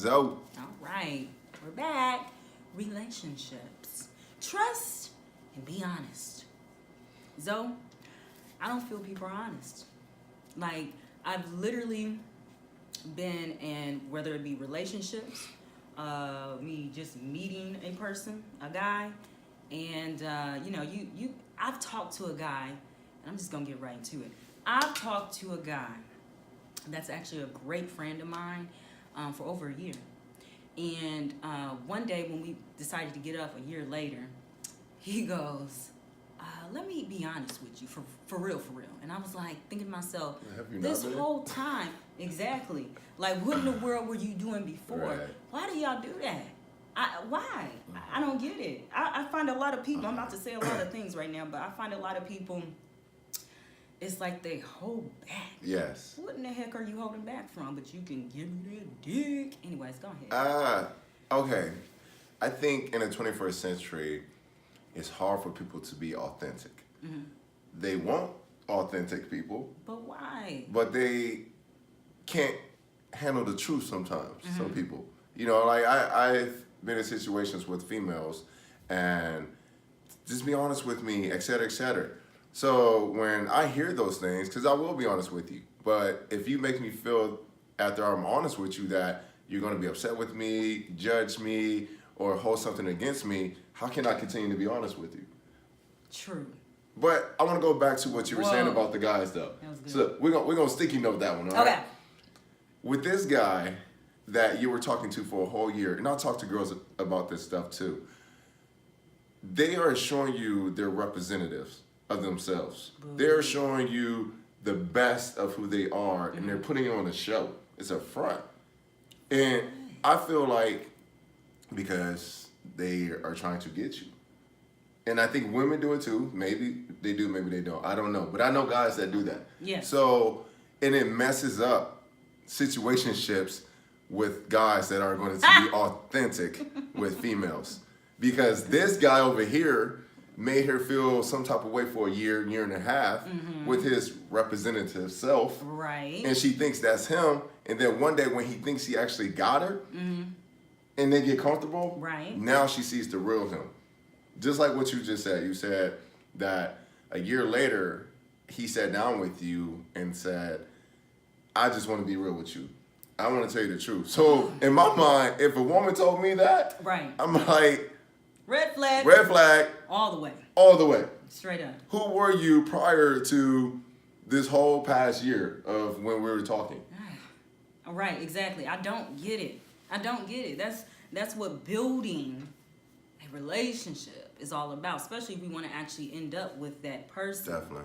Zoe. All right, we're back. Relationships. Trust and be honest. Zoe, I don't feel people are honest. Like, I've literally been in, whether it be relationships, me just meeting a person, a guy, and I've talked to a guy, and I'm just gonna get right into it. I've talked to a guy that's actually a great friend of mine for over a year. And one day when we decided to get up a year later, he goes, let me be honest with you, for real. And I was like, thinking to myself, this whole time, exactly, like what in the world were you doing before? Right. Why do y'all do that? Why? I don't get it. I find a lot of people, I'm about to say a lot of things right now, but I find a lot of people, it's like they hold back. Yes. What in the heck are you holding back from? But you can give me that dick. Anyways, go ahead. Okay. I think in the 21st century, it's hard for people to be authentic. Mm-hmm. They want authentic people. But why? But they can't handle the truth sometimes, some people. You know, like I've been in situations with females and just be honest with me, et cetera, et cetera. So when I hear those things, because I will be honest with you, but if you make me feel after I'm honest with you that you're going to be upset with me, judge me, or hold something against me, how can I continue to be honest with you? True. But I want to go back to what you were saying about the guys, though. That was good. So we're gonna sticky note that one, all right? Okay. With this guy that you were talking to for a whole year, and I'll talk to girls about this stuff too, they are showing you their representatives of themselves. They're showing you the best of who they are, and they're putting you on a show. It's a front. And I feel like because they are trying to get you. And I think women do it too. Maybe they do, maybe they don't. I don't know. But I know guys that do that. Yeah. So, and it messes up situationships with guys that are going to be authentic with females. Because this guy over here made her feel some type of way for a year and a half with his representative self. Right. And she thinks that's him. And then one day when he thinks he actually got her, and they get comfortable, right, now she sees the real him. Just like what you just said. You said that a year later, he sat down with you and said, I just want to be real with you. I want to tell you the truth. So in my mind, if a woman told me that, right, I'm like, red flag. Red flag. All the way. All the way. Straight up. Who were you prior to this whole past year of when we were talking? All right, exactly. I don't get it. That's what building a relationship is all about, especially if we want to actually end up with that person. Definitely.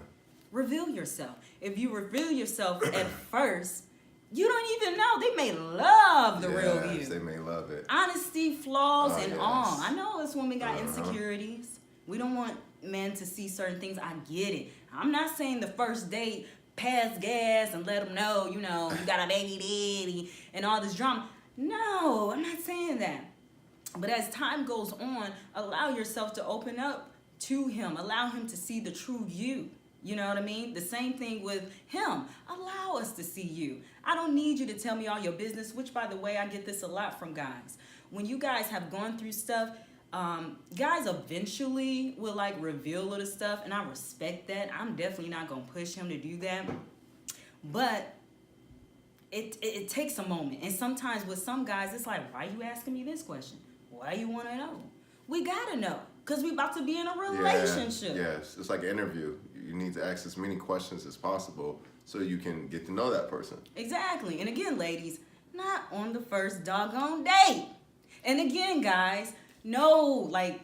Reveal yourself. If you reveal yourself at first, you don't even know. They may love the real you. Yes, they may love it. Honesty, flaws, and yes. all. I know us women got insecurities. We don't want men to see certain things. I get it. I'm not saying the first date, pass gas and let them know, you got a baby daddy and all this drama. No, I'm not saying that. But as time goes on, allow yourself to open up to him. Allow him to see the true you. You know what I mean? The same thing with him. Allow us to see you. I don't need you to tell me all your business, which, by the way, I get this a lot from guys. When you guys have gone through stuff, guys eventually will, reveal little stuff, and I respect that. I'm definitely not going to push him to do that. But it takes a moment. And sometimes with some guys, it's like, why are you asking me this question? Why you want to know? We got to know. Because we about to be in a relationship. Yes, it's like an interview. You need to ask as many questions as possible so you can get to know that person. Exactly. And again, ladies, not on the first doggone date. And again, guys, no, I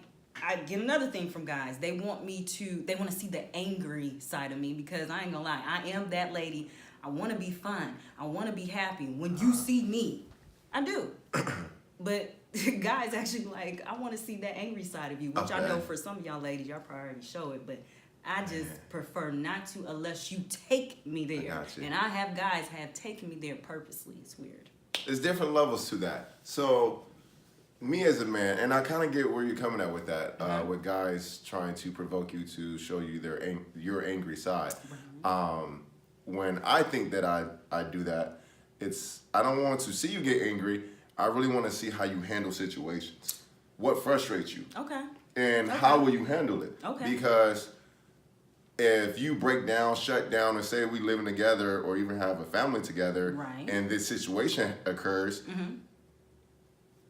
get another thing from guys. They want to see the angry side of me because I ain't gonna lie. I am that lady. I want to be fun. I want to be happy. When you see me, I do. But guys actually I want to see that angry side of you, which I know for some of y'all ladies, y'all probably already show it, but I just prefer not to unless you take me there. And I have guys have taken me there purposely. It's weird. There's different levels to that. So me as a man, and I kind of get where you're coming at with that, with guys trying to provoke you to show you your angry side. When I think that I do that, I don't want to see you get angry. I really want to see how you handle situations. What frustrates you? Okay. And how will you handle it? Okay. Because if you break down, shut down, and say we living together or even have a family together, Right. and this situation occurs,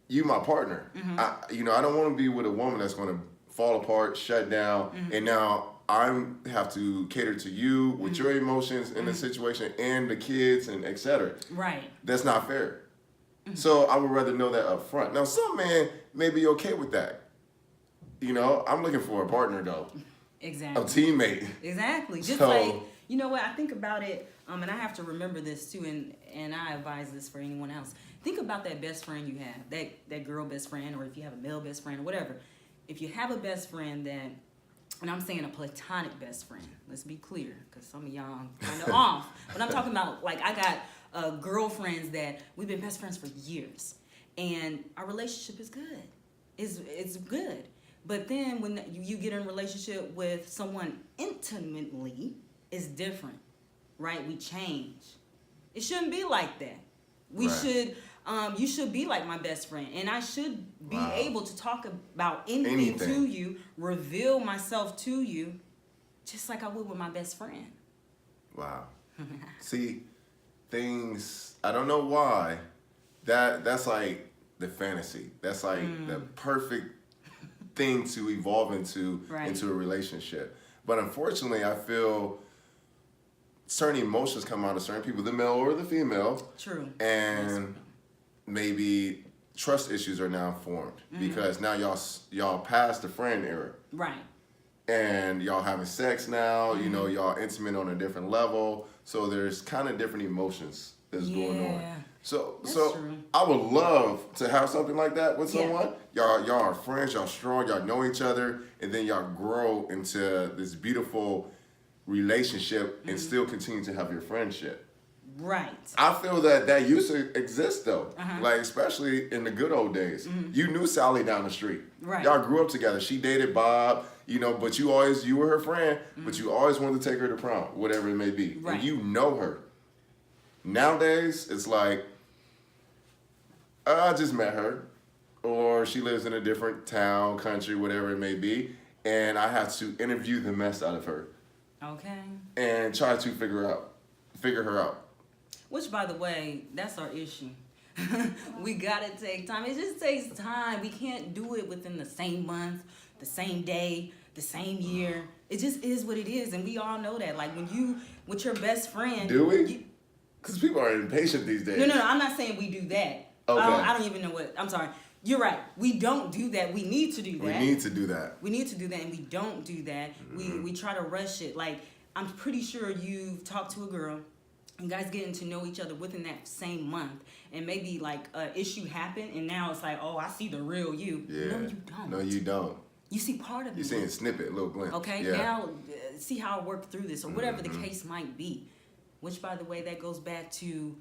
you my partner. I don't want to be with a woman that's going to fall apart, shut down, and now I'm have to cater to you with your emotions in the situation and the kids and etc. Right. That's not fair. So I would rather know that up front. Now, some men may be okay with that. I'm looking for a partner though, Exactly. a teammate. Exactly. Just So- like, you know what, I think about it, and I have to remember this too, and I advise this for anyone else. Think about that best friend you have, that girl best friend, or if you have a male best friend or whatever. If you have a best friend that, and I'm saying a platonic best friend, let's be clear, because some of y'all kind of off. But I'm talking about, like, I got girlfriends that we've been best friends for years, and our relationship is good. It's good. But then when you get in a relationship with someone intimately, it's different, right? We change. It shouldn't be like that. We Right. should, you should be like my best friend, and I should be Wow. able to talk about anything to you, reveal myself to you, just like I would with my best friend. Wow. See, things, I don't know why, that's like the fantasy. That's like the perfect thing to evolve into Right. a relationship. But unfortunately, I feel certain emotions come out of certain people, the male or the female, True. and maybe trust issues are now formed because now y'all past the friend era. Right. And y'all having sex now, y'all intimate on a different level. So there's kind of different emotions that's going on. Yeah. So That's so true. I would love to have something like that with Yeah. someone. Y'all are friends, y'all strong, y'all know each other, and then y'all grow into this beautiful relationship and still continue to have your friendship. Right. I feel that used to exist though, Uh-huh. like especially in the good old days. You knew Sally down the street. Right. Y'all grew up together. She dated Bob, but you were her friend, but you always wanted to take her to prom, whatever it may be, Right. and you know her. Nowadays, it's like, I just met her, or she lives in a different town, country, whatever it may be, and I have to interview the mess out of her Okay. and try to figure her out. Which, by the way, that's our issue. We gotta take time. It just takes time. We can't do it within the same month, the same day, the same year. It just is what it is, and we all know that. Like when you with your best friend. Do we? you- Because people are impatient these days. No. I'm not saying we do that. Okay. I don't even know what. I'm sorry. You're right. We don't do that. We need to do that. We need to do that. We need to do that, and we don't do that. We try to rush it. Like, I'm pretty sure you've talked to a girl, and guys getting to know each other within that same month, and maybe like an issue happened, and now it's like, oh, I see the real you. Yeah. No, you don't. No, you don't. You see part of You're me. seeing a snippet, a little glimpse. Okay, Yeah. now see how I work through this, or whatever the case might be. Which, by the way, that goes back to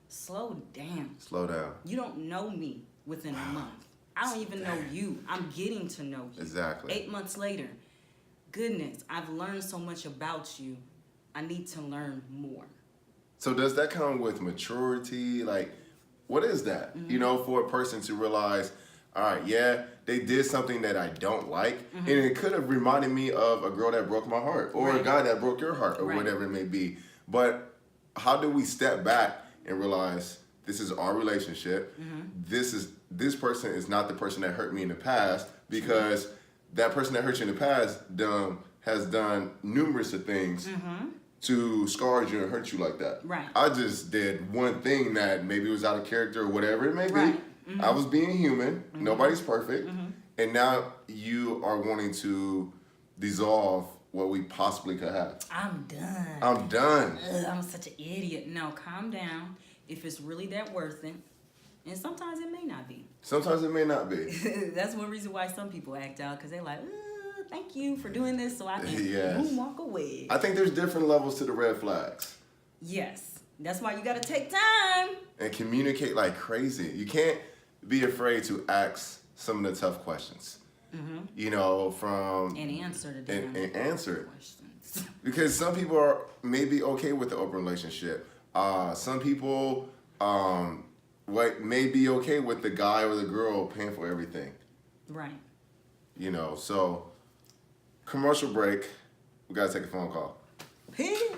slow down. Slow down. You don't know me within a month. I don't even know you. I'm getting to know you. Exactly. 8 months later, goodness, I've learned so much about you. I need to learn more. So does that come with maturity? Like, what is that? For a person to realize, all right, yeah, they did something that I don't like, and it could have reminded me of a girl that broke my heart, or a Right. guy that broke your heart, or Right. whatever it may be. But how do we step back and realize this is our relationship? This person is not the person that hurt me in the past, because that person that hurt you in the past has done numerous of things to scar you and hurt you like that. Right. I just did one thing that maybe was out of character or whatever it may be. Right. I was being human. Nobody's perfect. And now you are wanting to dissolve what we possibly could have. I'm done. I'm done. Ugh, I'm such an idiot. No, calm down. If it's really that worth it, and sometimes it may not be. Sometimes it may not be. That's one reason why some people act out, because they're like, thank you for doing this so I can Yes. walk away. I think there's different levels to the red flags. Yes. That's why you got to take time. And communicate like crazy. You can't be afraid to ask some of the tough questions. From And answer the damn and answer it. questions. Because some people are maybe okay with the open relationship. Some people what may be okay with the guy or the girl paying for everything. Right. You know, so commercial break. We gotta take a phone call. Peace.